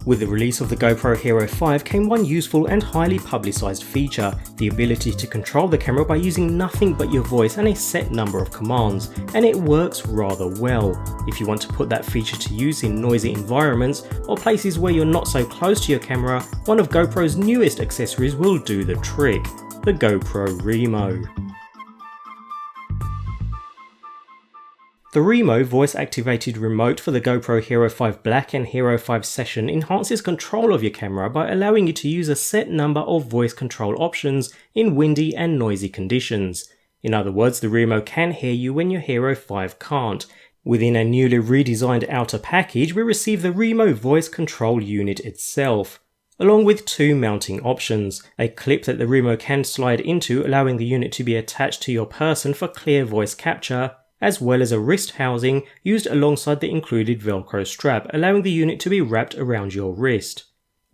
With the release of the GoPro Hero 5 came one useful and highly publicised feature, the ability to control the camera by using nothing but your voice and a set number of commands, and it works rather well. If you want to put that feature to use in noisy environments or places where you're not so close to your camera, one of GoPro's newest accessories will do the trick, the GoPro Remo. The Remo voice-activated remote for the GoPro Hero 5 Black and Hero 5 Session enhances control of your camera by allowing you to use a set number of voice control options in windy and noisy conditions. In other words, the Remo can hear you when your Hero 5 can't. Within a newly redesigned outer package, we receive the Remo voice control unit itself, along with two mounting options, a clip that the Remo can slide into allowing the unit to be attached to your person for clear voice capture, as well as a wrist housing used alongside the included Velcro strap, allowing the unit to be wrapped around your wrist.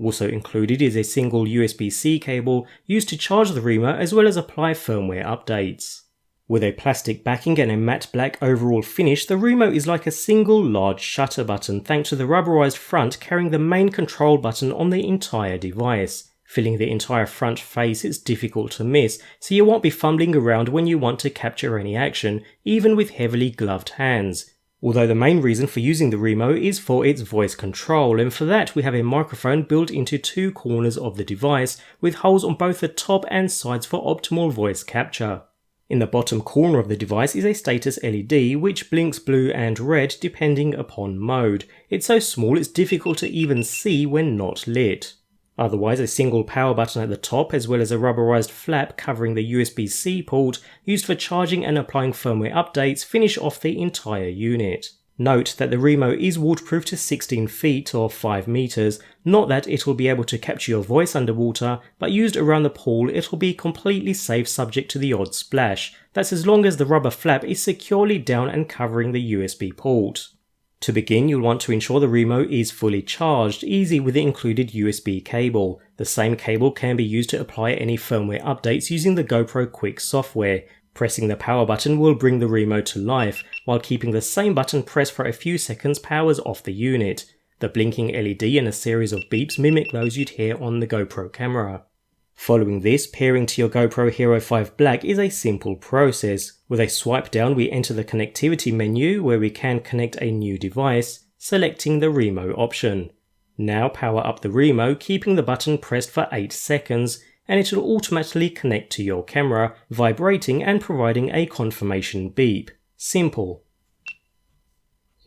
Also included is a single USB-C cable used to charge the Remo as well as apply firmware updates. With a plastic backing and a matte black overall finish, the Remo is like a single large shutter button thanks to the rubberized front carrying the main control button on the entire device. Filling the entire front face is difficult to miss, so you won't be fumbling around when you want to capture any action, even with heavily gloved hands. Although the main reason for using the Remo is for its voice control, and for that we have a microphone built into two corners of the device, with holes on both the top and sides for optimal voice capture. In the bottom corner of the device is a status LED which blinks blue and red depending upon mode. It's so small it's difficult to even see when not lit. Otherwise, a single power button at the top as well as a rubberized flap covering the USB-C port used for charging and applying firmware updates finish off the entire unit. Note that the Remo is waterproof to 16 feet or 5 meters, not that it will be able to capture your voice underwater, but used around the pool it will be completely safe subject to the odd splash. That's as long as the rubber flap is securely down and covering the USB port. To begin, you'll want to ensure the Remo is fully charged, easy with the included USB cable. The same cable can be used to apply any firmware updates using the GoPro Quick software. Pressing the power button will bring the Remo to life, while keeping the same button pressed for a few seconds powers off the unit. The blinking LED and a series of beeps mimic those you'd hear on the GoPro camera. Following this, pairing to your GoPro Hero 5 Black is a simple process. With a swipe down we enter the connectivity menu where we can connect a new device, selecting the Remo option. Now power up the Remo, keeping the button pressed for 8 seconds, and it will automatically connect to your camera, vibrating and providing a confirmation beep. Simple.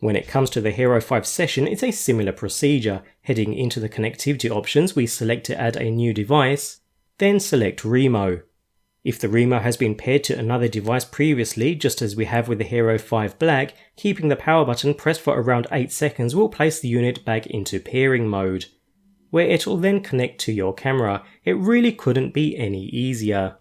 When it comes to the Hero 5 Session, it's a similar procedure. Heading into the connectivity options, we select to add a new device, then select Remo. If the Remo has been paired to another device previously, just as we have with the Hero 5 Black, keeping the power button pressed for around 8 seconds will place the unit back into pairing mode, where it will then connect to your camera. It really couldn't be any easier.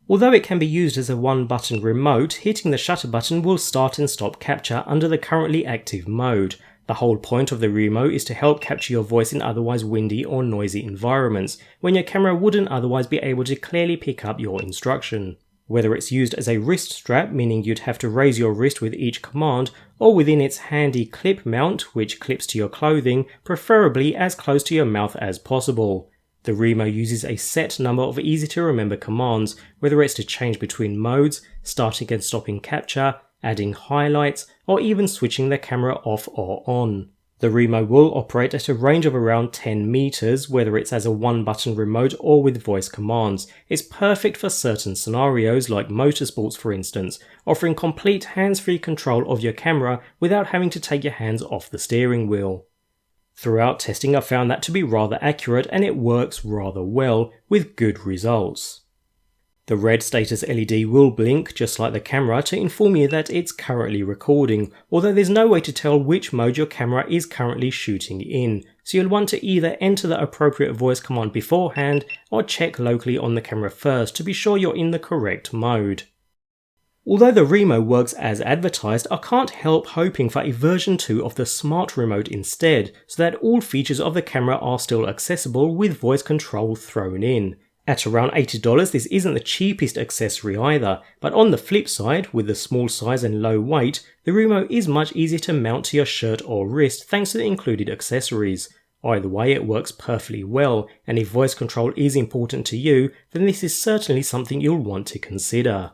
Although it can be used as a one-button remote, hitting the shutter button will start and stop capture under the currently active mode. The whole point of the Remo is to help capture your voice in otherwise windy or noisy environments, when your camera wouldn't otherwise be able to clearly pick up your instruction. Whether it's used as a wrist strap, meaning you'd have to raise your wrist with each command, or within its handy clip mount, which clips to your clothing, preferably as close to your mouth as possible. The Remo uses a set number of easy to remember commands, whether it's to change between modes, starting and stopping capture, adding highlights, or even switching the camera off or on. The Remo will operate at a range of around 10 meters, whether it's as a one-button remote or with voice commands. It's perfect for certain scenarios like motorsports for instance, offering complete hands-free control of your camera without having to take your hands off the steering wheel. Throughout testing I found that to be rather accurate and it works rather well, with good results. The red status LED will blink just like the camera to inform you that it's currently recording, although there's no way to tell which mode your camera is currently shooting in, so you'll want to either enter the appropriate voice command beforehand or check locally on the camera first to be sure you're in the correct mode. Although the Remo works as advertised, I can't help hoping for a version 2 of the smart remote instead, so that all features of the camera are still accessible with voice control thrown in. At around $80, this isn't the cheapest accessory either, but on the flip side, with the small size and low weight, the Remo is much easier to mount to your shirt or wrist thanks to the included accessories. Either way, it works perfectly well, and if voice control is important to you, then this is certainly something you'll want to consider.